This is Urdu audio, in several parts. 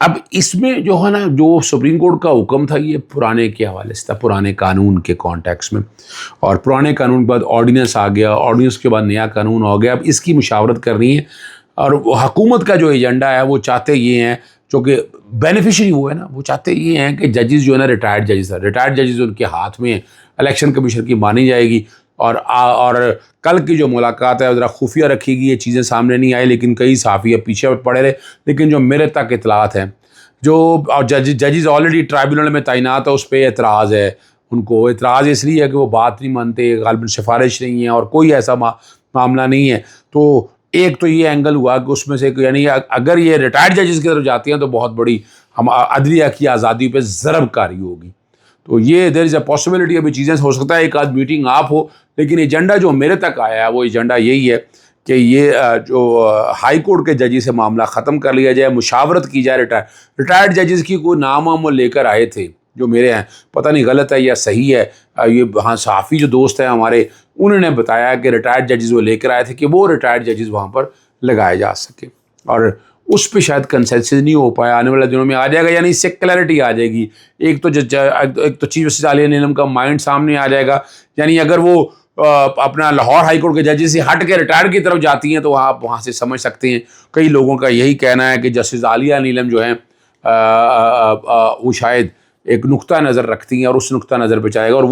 اب اس میں جو ہے نا جو سپریم کورٹ کا حکم تھا یہ پرانے کے حوالے سے تھا، پرانے قانون کے کانٹیکس میں، اور پرانے قانون کے بعد آرڈیننس آ گیا، آرڈیننس کے بعد نیا قانون ہو گیا. اب اس کی مشاورت کرنی ہے، اور حکومت کا جو ایجنڈا ہے وہ چاہتے یہ ہیں، جو کہ بینیفیشری وہ ہے نا، وہ چاہتے یہ ہیں کہ ججز جو ہے نا ریٹائرڈ ججز ان کے ہاتھ میں ہیں، الیکشن کمیشن کی مانی جائے گی. اور کل کی جو ملاقات ہے ذرا خفیہ رکھی گئی، یہ چیزیں سامنے نہیں آئی، لیکن کئی صحافی پیچھے پڑے رہے. لیکن جو میرے تک اطلاعات ہیں، جو ججز آلریڈی ٹرائبونل میں تعینات ہے، اس پہ اعتراض ہے. ان کو اعتراض اس لیے ہے کہ وہ بات نہیں مانتے، غالباً سفارش نہیں ہے اور کوئی ایسا معاملہ نہیں ہے. تو ایک تو یہ اینگل ہوا کہ اس میں سے یعنی اگر یہ ریٹائرڈ ججز کی طرف جاتی ہیں تو بہت بڑی ہم عدلیہ کی آزادی پہ ضرب کاری ہوگی. تو یہ دیر از اے پاسبلٹی، ابھی چیزیں ہو سکتا ہے ایک آدھ میٹنگ آپ ہو، لیکن ایجنڈا جو میرے تک آیا ہے وہ ایجنڈا یہی ہے کہ یہ جو ہائی کورٹ کے ججز سے معاملہ ختم کر لیا جائے، مشاورت کی جائے. ریٹائرڈ ججز کی کوئی نام وہ لے کر آئے تھے جو میرے ہیں، پتہ نہیں غلط ہے یا صحیح ہے. یہ ہاں صحافی جو دوست ہیں ہمارے، انہوں نے بتایا کہ ریٹائرڈ ججز وہ لے کر آئے تھے کہ وہ ریٹائرڈ ججز وہاں پر لگائے جا سکے، اور اس پہ شاید کنسنسس نہیں ہو پایا. آنے والے دنوں میں آ جائے گا، یعنی اس سے کلیئرٹی آ جائے گی. ایک تو چیف جسٹس عالیہ نیلم کا مائنڈ سامنے آ جائے گا. یعنی اگر وہ اپنا لاہور ہائی کورٹ کے ججز سے ہٹ کے ریٹائر کی طرف جاتی ہیں تو آپ وہاں سے سمجھ سکتے ہیں. کئی لوگوں کا یہی کہنا ہے کہ جسٹس عالیہ نیلم جو ہیں وہ شاید ایک نقطہ نظر رکھتی ہیں اور اس نقطہ نظر پہ چاہے گا. اور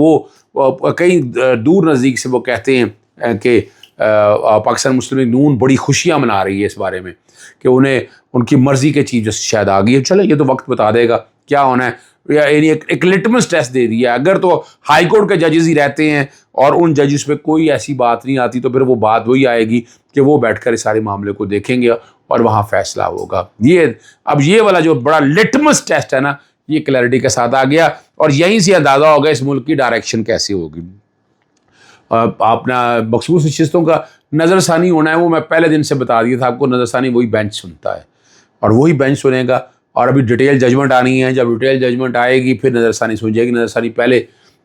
وہ کئی دور نزدیک سے وہ کہتے ہیں کہ پاکستان مسلم لیگ نون بڑی خوشیاں منا رہی ہے اس بارے میں کہ انہیں ان کی مرضی کے چیف جسٹس شاید آ گئی ہے. چلے یہ تو وقت بتا دے گا کیا ہونا ہے. یعنی ایک لٹمس ٹیسٹ دے دیا. اگر تو ہائی کورٹ کے ججز ہی رہتے ہیں اور ان ججز پہ کوئی ایسی بات نہیں آتی تو پھر وہ بات وہی آئے گی کہ وہ بیٹھ کر اس سارے معاملے کو دیکھیں گے اور وہاں فیصلہ ہوگا. اب یہ والا جو بڑا لٹمس ٹیسٹ ہے نا، یہ کلیئرٹی کے ساتھ آ گیا، اور یہیں سے اندازہ ہوگا اس ملک کی ڈائریکشن کیسی ہوگی. اپنا مخصوص نشستوں کا نظر ثانی ہونا ہے، وہ میں پہلے دن سے بتا دیا تھا آپ کو. نظر ثانی وہی بینچ سنتا ہے اور وہی بینچ سنے گا، اور ابھی ڈیٹیل ججمنٹ آنی ہے. جب ڈیٹیل ججمنٹ آئے گی پھر نظر ثانی سن جائے گی. نظر ثانی پہلے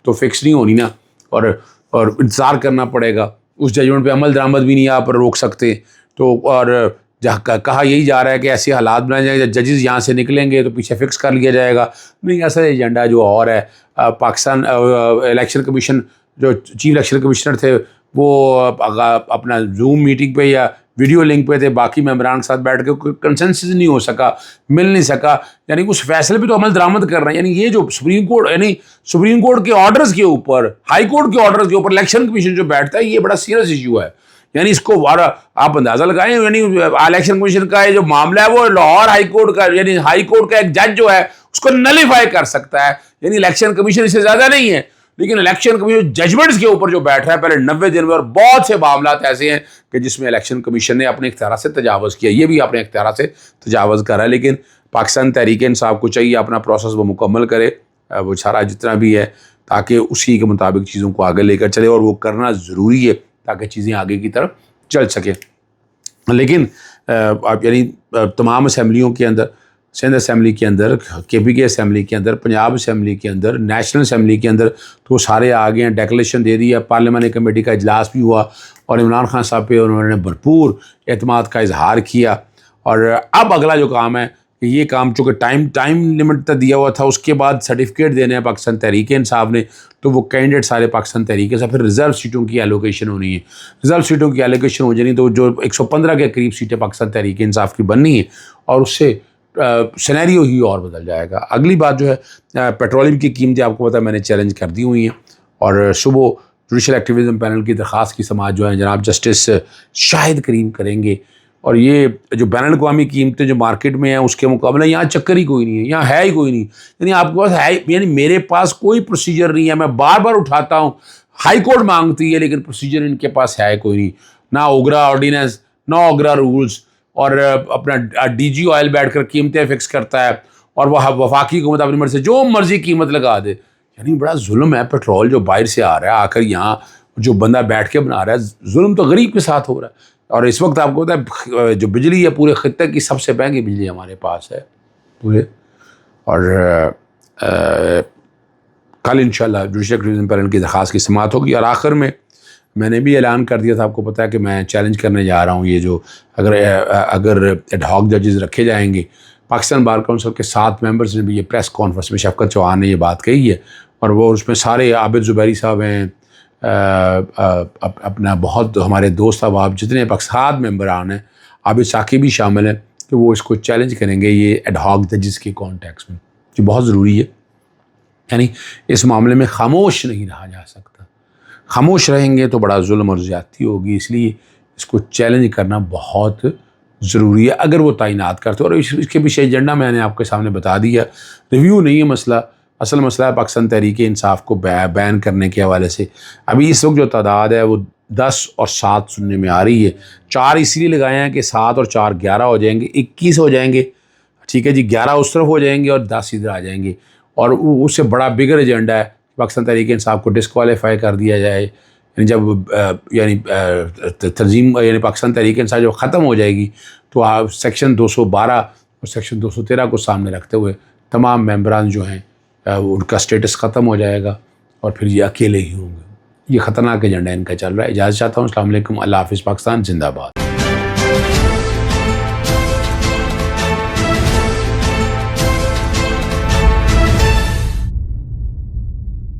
تو فکس نہیں ہونی نا، اور انتظار کرنا پڑے گا. اس ججمنٹ پہ عمل درآمد بھی نہیں آپ روک سکتے. تو اور کہا یہی جا رہا ہے کہ ایسے حالات بنائے جائیں گے ججز یہاں سے نکلیں گے تو پیچھے فکس کر لیا جائے گا. نہیں، اصل ایجنڈا جو اور ہے، پاکستان الیکشن کمیشن جو چیف الیکشن کمشنر تھے وہ اپنا زوم میٹنگ پہ یا ویڈیو لنک پہ تھے، باقی ممبران کے ساتھ بیٹھ کے کوئی کنسنسس نہیں ہو سکا، مل نہیں سکا. یعنی اس فیصلے پہ تو عمل درآمد کر رہے ہیں. یعنی یہ جو سپریم کورٹ، یعنی سپریم کورٹ کے آرڈرز کے اوپر، ہائی کورٹ کے آرڈرز کے اوپر الیکشن کمیشن جو بیٹھتا ہے، یہ بڑا سیریس ایشو ہے. یعنی اس کو آپ اندازہ لگائیں، یعنی الیکشن کمیشن کا جو معاملہ ہے وہ لاہور ہائی کورٹ کا، یعنی ہائی کورٹ کا ایک جج جو ہے اس کو نلیفائی کر سکتا ہے. یعنی الیکشن کمیشن اس سے زیادہ نہیں ہے، لیکن الیکشن کمیشن ججمنٹس کے اوپر جو بیٹھ رہا ہے پہلے 90 دن میں، اور بہت سے معاملات ایسے ہیں کہ جس میں الیکشن کمیشن نے اپنے اختیارات سے تجاوز کیا. یہ بھی اپنے اختیارات سے تجاوز کر رہا ہے. لیکن پاکستان تحریک انصاف کو چاہیے اپنا پروسیس وہ مکمل کرے، وہ سارا جتنا بھی ہے، تاکہ اسی کے مطابق چیزوں کو آگے لے کر چلے، اور وہ کرنا ضروری ہے تاکہ چیزیں آگے کی طرف چل سکیں. لیکن یعنی تمام اسمبلیوں کے اندر، سندھ اسمبلی کے اندر، کے پی کے اسمبلی کے اندر، پنجاب اسمبلی کے اندر، نیشنل اسمبلی کے اندر، تو سارے آگے ہیں. ڈیکلیریشن دے دی ہے، پارلیمانی کمیٹی کا اجلاس بھی ہوا اور عمران خان صاحب پہ انہوں نے بھرپور اعتماد کا اظہار کیا. اور اب اگلا جو کام ہے کہ یہ کام چونکہ ٹائم لمٹ تک دیا ہوا تھا، اس کے بعد سرٹیفکیٹ دینے ہیں پاکستان تحریک انصاف نے، تو وہ کینڈیڈیٹ سارے پاکستان تحریک سے، پھر ریزرو سیٹوں کی ایلوکیشن ہونی ہے. ریزرو سیٹوں کی ایلوکیشن ہو جانی تو جو 115 کے قریب سیٹیں پاکستان تحریک انصاف کی بننی ہیں، اور اس سے سینیریو ہی اور بدل جائے گا. اگلی بات جو ہے پیٹرولیم کی قیمتیں آپ کو پتہ ہے میں نے چیلنج کر دی ہوئی ہیں، اور صبح جوڈیشل ایکٹیویزم پینل کی درخواست کی سماعت جو ہے جناب جسٹس شاہد کریم کریں گے. اور یہ جو بین الاقوامی قیمتیں جو مارکیٹ میں ہیں اس کے مقابلے یہاں چکر ہی کوئی نہیں ہے، یہاں ہے ہی کوئی نہیں. یعنی آپ کے پاس ہے، یعنی میرے پاس کوئی پروسیجر نہیں ہے. میں بار بار اٹھاتا ہوں، ہائی کورٹ مانگتی ہے لیکن پروسیجر ان کے پاس ہے کوئی نہیں. نہ اوگرا آرڈیننس، نہ اوگرا رولز، اور اپنا ڈی جی آئل بیٹھ کر قیمتیں فکس کرتا ہے، اور وہ وفاقی حکومت اپنی مرضی سے جو مرضی قیمت لگا دے. یعنی بڑا ظلم ہے. پیٹرول جو باہر سے آ رہا ہے، آ کر یہاں جو بندہ بیٹھ کے بنا رہا ہے، ظلم تو غریب کے ساتھ ہو رہا ہے. اور اس وقت آپ کو پتہ ہے جو بجلی ہے پورے خطے کی سب سے مہنگی بجلی ہمارے پاس ہے پورے. اور کل انشاءاللہ جوڈیشل ایکٹیویزم پینل کی درخواست کی سماعت ہوگی. اور آخر میں نے بھی اعلان کر دیا تھا، آپ کو پتہ ہے کہ میں چیلنج کرنے جا رہا ہوں یہ جو اگر ایڈ ہاک ججز رکھے جائیں گے پاکستان بار کونسل کے 7 ممبرز نے بھی یہ پریس کانفرنس میں شفقت چوہان نے یہ بات کہی ہے، اور وہ اس میں سارے عابد زبیری صاحب ہیں، اپنا بہت ہمارے دوست احباب جتنے 7 ممبران ہیں، عابد ثاقب بھی شامل ہیں، کہ وہ اس کو چیلنج کریں گے یہ ایڈ ہاک ججز کے کانٹیکس میں، جو بہت ضروری ہے. یعنی اس معاملے میں خاموش نہیں رہا جا سکتا، خاموش رہیں گے تو بڑا ظلم اور زیادتی ہوگی، اس لیے اس کو چیلنج کرنا بہت ضروری ہے اگر وہ تعینات کرتے. اور اس کے پیچھے ایجنڈا میں نے آپ کے سامنے بتا دیا، ریویو نہیں ہے مسئلہ، اصل مسئلہ ہے پاکستان تحریک انصاف کو بین کرنے کے حوالے سے. ابھی اس وقت جو تعداد ہے وہ 10 اور 7 سننے میں آ رہی ہے. 4 اس لیے لگائے ہیں کہ 7 اور 4 11 ہو جائیں گے، 21 ہو جائیں گے، ٹھیک ہے جی، 11 اس طرف ہو جائیں گے اور 10 ادھر آ جائیں گے. اور اس سے بڑا بگر ایجنڈا ہے پاکستان تحریک انصاف کو ڈسکوالیفائی کر دیا جائے. یعنی جب تنظیم یعنی پاکستان تحریک انصاف جب ختم ہو جائے گی تو آپ سیکشن 212 اور سیکشن 213 کو سامنے رکھتے ہوئے تمام ممبران جو ہیں ان کا سٹیٹس ختم ہو جائے گا اور پھر یہ اکیلے ہی ہوں گے. یہ خطرناک ایجنڈا ان کا چل رہا ہے. اجازت چاہتا ہوں. السلام علیکم. اللہ حافظ. پاکستان زندہ باد.